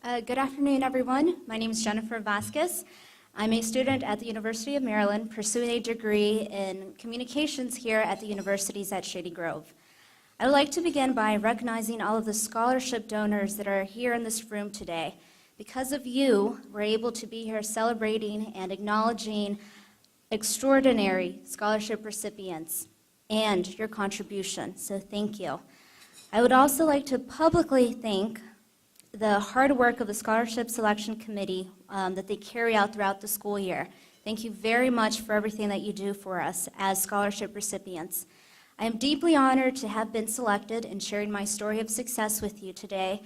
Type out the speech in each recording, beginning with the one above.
Good afternoon, everyone. My name is Jennifer Vasquez. I'm a student at the University of Maryland pursuing a degree in communications here at the universities at Shady Grove. I would like to begin by recognizing all of the scholarship donors that are here in this room today. Because of you, we're able to be here celebrating and acknowledging extraordinary scholarship recipients and your contribution, so thank you. I would also like to publicly thank the hard work of the Scholarship Selection Committee that they carry out throughout the school year. Thank you very much for everything that you do for us as scholarship recipients. I am deeply honored to have been selected and sharing my story of success with you today.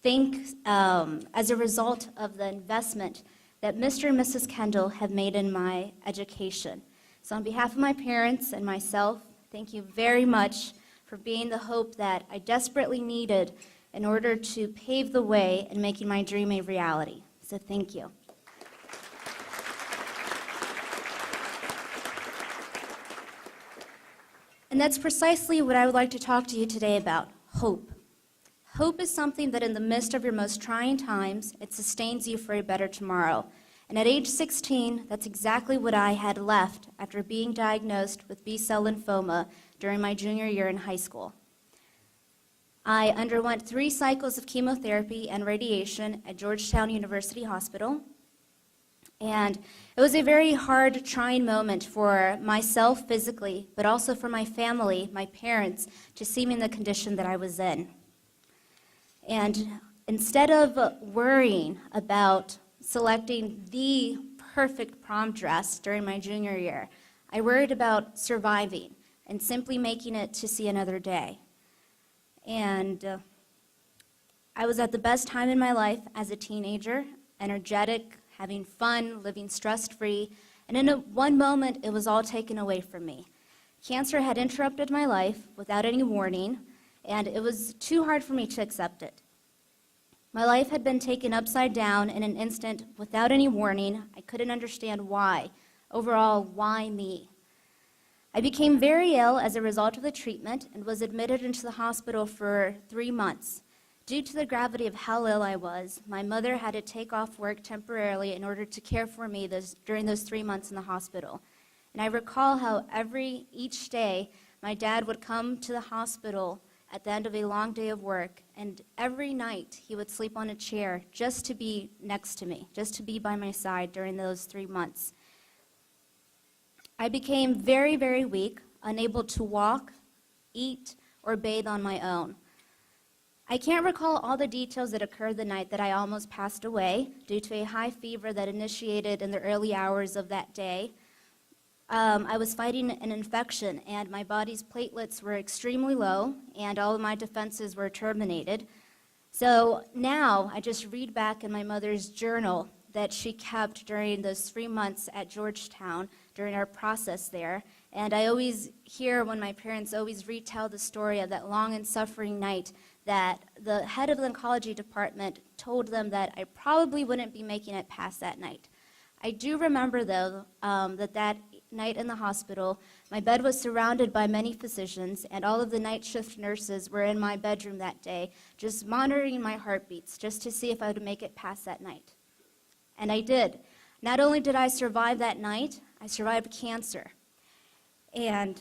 As a result of the investment that Mr. and Mrs. Kendall have made in my education. So on behalf of my parents and myself, thank you very much for being the hope that I desperately needed in order to pave the way in making my dream a reality. So thank you. And that's precisely what I would like to talk to you today about, hope. Hope is something that in the midst of your most trying times, it sustains you for a better tomorrow. And at age 16, that's exactly what I had left after being diagnosed with B-cell lymphoma during my junior year in high school. I underwent 3 cycles of chemotherapy and radiation at Georgetown University Hospital. And it was a very hard, trying moment for myself physically, but also for my family, my parents, to see me in the condition that I was in. And instead of worrying about selecting the perfect prom dress during my junior year, I worried about surviving and simply making it to see another day. And I was at the best time in my life as a teenager, energetic, having fun, living stress-free, and in one moment, it was all taken away from me. Cancer had interrupted my life without any warning, and it was too hard for me to accept it. My life had been taken upside down in an instant without any warning. I couldn't understand why. Overall, why me? I became very ill as a result of the treatment and was admitted into the hospital for 3 months. Due to the gravity of how ill I was, my mother had to take off work temporarily in order to care for me during those 3 months in the hospital. And I recall how each day, my dad would come to the hospital at the end of a long day of work, and every night he would sleep on a chair just to be next to me, just to be by my side during those 3 months. I became very, very weak, unable to walk, eat, or bathe on my own. I can't recall all the details that occurred the night that I almost passed away due to a high fever that initiated in the early hours of that day. I was fighting an infection, and my body's platelets were extremely low, and all of my defenses were terminated. So now I just read back in my mother's journal that she kept during those 3 months at Georgetown during our process there. And I always hear when my parents always retell the story of that long and suffering night that the head of the oncology department told them that I probably wouldn't be making it past that night. I do remember, though, that night in the hospital, my bed was surrounded by many physicians, and all of the night shift nurses were in my bedroom that day, just monitoring my heartbeats, just to see if I would make it past that night. And I did. Not only did I survive that night, I survived cancer. And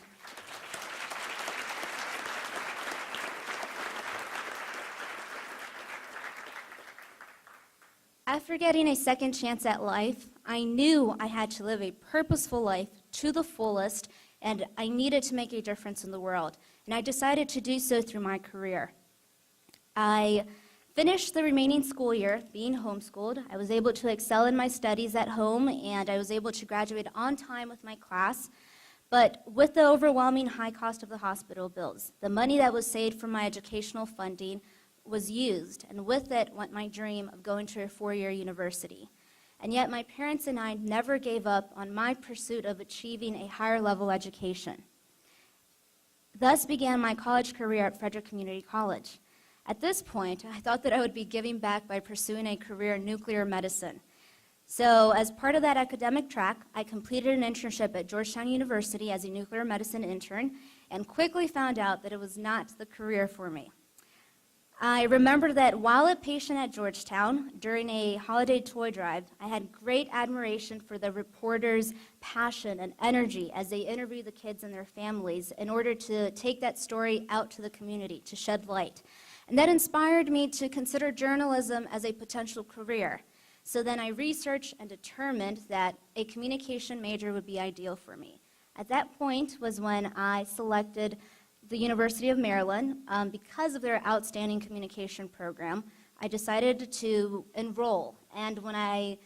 after getting a second chance at life, I knew I had to live a purposeful life to the fullest, and I needed to make a difference in the world. And I decided to do so through my career. I finished the remaining school year being homeschooled. I was able to excel in my studies at home, and I was able to graduate on time with my class. But with the overwhelming high cost of the hospital bills, the money that was saved from my educational funding was used, and with it went my dream of going to a 4-year university. And yet my parents and I never gave up on my pursuit of achieving a higher level education. Thus began my college career at Frederick Community College. At this point, I thought that I would be giving back by pursuing a career in nuclear medicine. So as part of that academic track, I completed an internship at Georgetown University as a nuclear medicine intern and quickly found out that it was not the career for me. I remember that while a patient at Georgetown during a holiday toy drive, I had great admiration for the reporters' passion and energy as they interview the kids and their families in order to take that story out to the community, to shed light. And that inspired me to consider journalism as a potential career. So then I researched and determined that a communication major would be ideal for me. At that point was when I selected the University of Maryland. Because of their outstanding communication program, I decided to enroll. And when I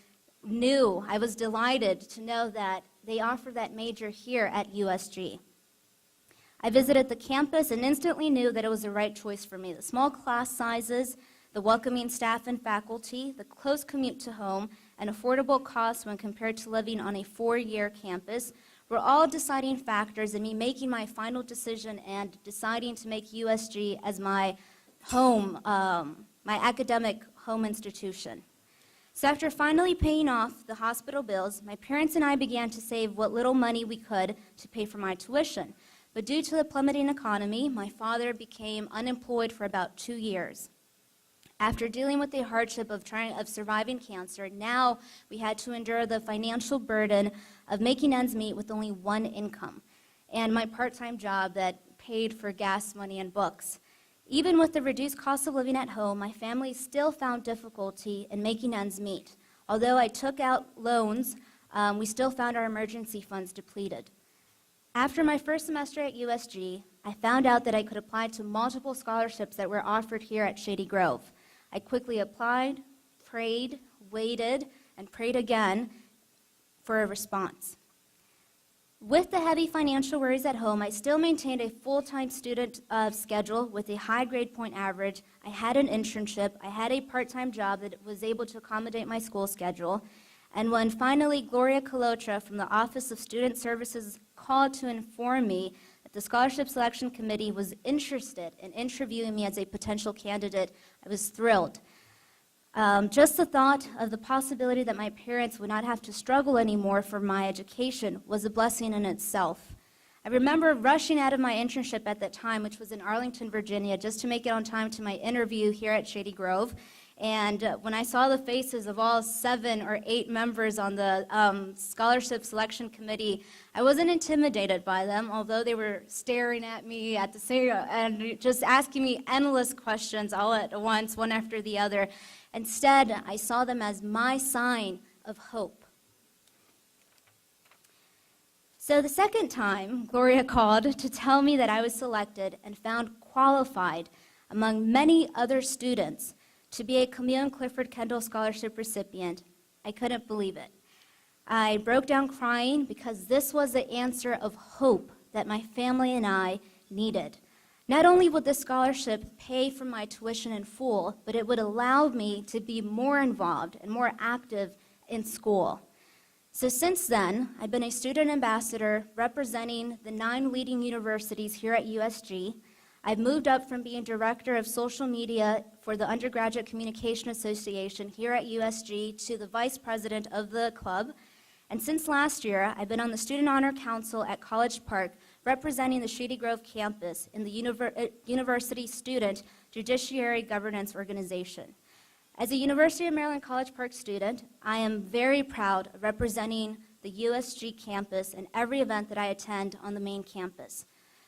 was delighted to know that they offer that major here at USG. I visited the campus and instantly knew that it was the right choice for me. The small class sizes, the welcoming staff and faculty, the close commute to home, and affordable costs when compared to living on a 4-year campus were all deciding factors in me making my final decision and deciding to make USG as my home, my academic home institution. So after finally paying off the hospital bills, my parents and I began to save what little money we could to pay for my tuition. But due to the plummeting economy, my father became unemployed for about 2 years. After dealing with the hardship of surviving cancer, now we had to endure the financial burden of making ends meet with only one income, and my part-time job that paid for gas money and books. Even with the reduced cost of living at home, my family still found difficulty in making ends meet. Although I took out loans, we still found our emergency funds depleted. After my first semester at USG, I found out that I could apply to multiple scholarships that were offered here at Shady Grove. I quickly applied, prayed, waited, and prayed again for a response. With the heavy financial worries at home, I still maintained a full-time student schedule with a high grade point average. I had an internship. I had a part-time job that was able to accommodate my school schedule. And when finally Gloria Calotra from the Office of Student Services called to inform me that the Scholarship Selection Committee was interested in interviewing me as a potential candidate, I was thrilled. Just the thought of the possibility that my parents would not have to struggle anymore for my education was a blessing in itself. I remember rushing out of my internship at that time, which was in Arlington, Virginia, just to make it on time to my interview here at Shady Grove. And when I saw the faces of all 7 or 8 members on the Scholarship Selection Committee, I wasn't intimidated by them, although they were staring at me at the same and just asking me endless questions all at once, one after the other. Instead, I saw them as my sign of hope. So the second time, Gloria called to tell me that I was selected and found qualified among many other students to be a Camille and Clifford Kendall Scholarship recipient. I couldn't believe it. I broke down crying because this was the answer of hope that my family and I needed. Not only would the scholarship pay for my tuition in full, but it would allow me to be more involved and more active in school. So since then, I've been a student ambassador representing the 9 leading universities here at USG. I've moved up from being director of social media for the Undergraduate Communication Association here at USG to the vice president of the club. And since last year, I've been on the Student Honor Council at College Park, representing the Shady Grove campus in the University Student Judiciary Governance Organization. As a University of Maryland College Park student, I am very proud of representing the USG campus in every event that I attend on the main campus.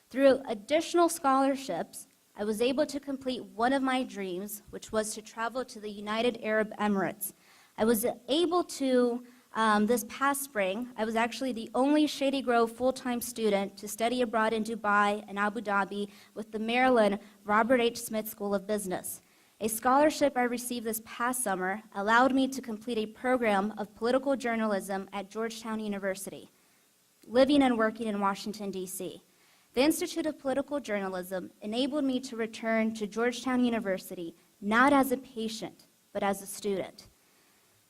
Through additional scholarships, I was able to complete one of my dreams, which was to travel to the United Arab Emirates. I was able to, this past spring, I was actually the only Shady Grove full-time student to study abroad in Dubai and Abu Dhabi with the Maryland Robert H. Smith School of Business. A scholarship I received this past summer allowed me to complete a program of political journalism at Georgetown University, living and working in Washington, D.C. The Institute of Political Journalism enabled me to return to Georgetown University, not as a patient, but as a student.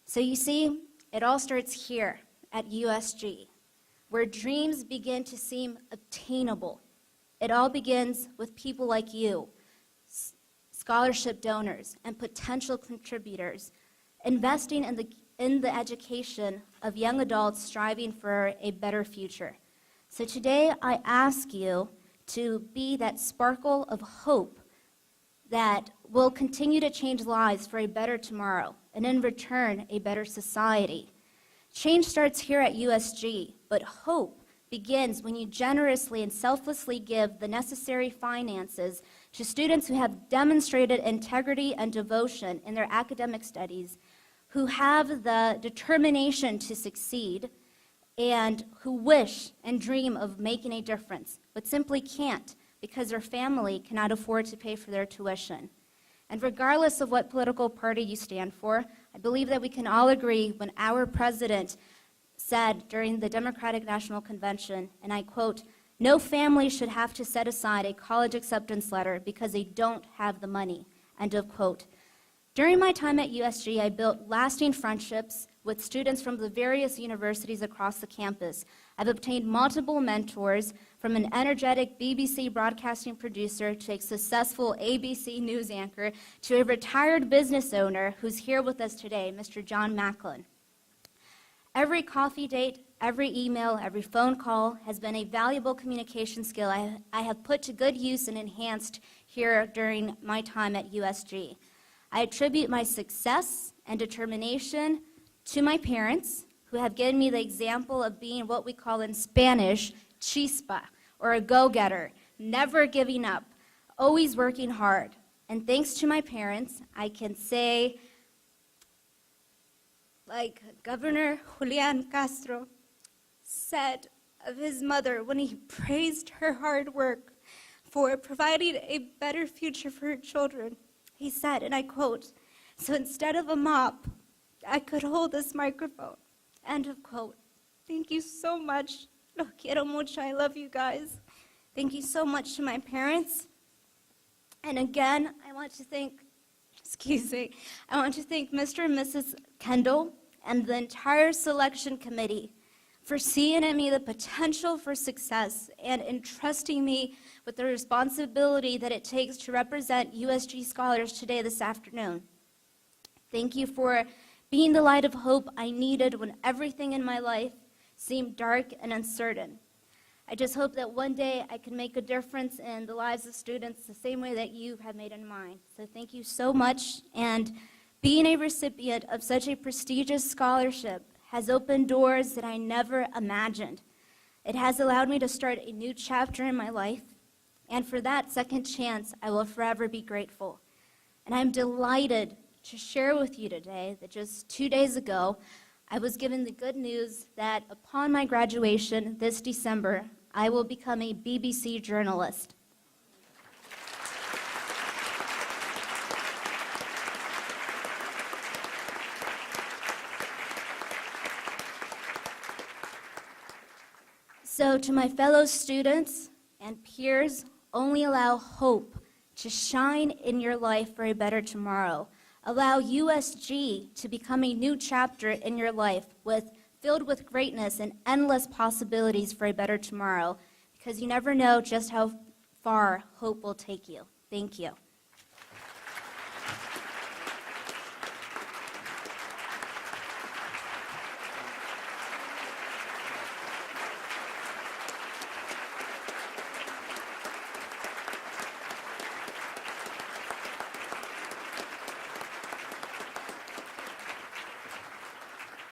So you see, it all starts here at USG, where dreams begin to seem obtainable. It all begins with people like you, scholarship donors and potential contributors, investing in the education of young adults striving for a better future. So today I ask you to be that sparkle of hope that will continue to change lives for a better tomorrow, and in return, a better society. Change starts here at USG, but hope begins when you generously and selflessly give the necessary finances to students who have demonstrated integrity and devotion in their academic studies, who have the determination to succeed, and who wish and dream of making a difference, but simply can't because their family cannot afford to pay for their tuition. And regardless of what political party you stand for, I believe that we can all agree when our president said during the Democratic National Convention, and I quote, "No family should have to set aside a college acceptance letter because they don't have the money," end of quote. During my time at USG, I built lasting friendships with students from the various universities across the campus. I've obtained multiple mentors, from an energetic BBC broadcasting producer to a successful ABC news anchor to a retired business owner who's here with us today, Mr. John Macklin. Every coffee date, every email, every phone call has been a valuable communication skill I have put to good use and enhanced here during my time at USG. I attribute my success and determination to my parents, who have given me the example of being what we call in Spanish, chispa, or a go-getter, never giving up, always working hard. And thanks to my parents, I can say, like Governor Julian Castro said of his mother when he praised her hard work for providing a better future for her children. He said, and I quote, "So instead of a mop, I could hold this microphone." End of quote. Thank you so much. Los quiero mucho. I love you guys. Thank you so much to my parents. And again, I want to thank Mr. and Mrs. Kendall and the entire selection committee for seeing in me the potential for success and entrusting me with the responsibility that it takes to represent USG scholars today this afternoon. Thank you for being the light of hope I needed when everything in my life seemed dark and uncertain. I just hope that one day I can make a difference in the lives of students the same way that you have made in mine. So thank you so much. And being a recipient of such a prestigious scholarship has opened doors that I never imagined. It has allowed me to start a new chapter in my life, and for that second chance, I will forever be grateful. And I'm delighted to share with you today that just 2 days ago, I was given the good news that upon my graduation this December, I will become a BBC journalist. So to my fellow students and peers, only allow hope to shine in your life for a better tomorrow. Allow USG to become a new chapter in your life filled with greatness and endless possibilities for a better tomorrow, because you never know just how far hope will take you. Thank you.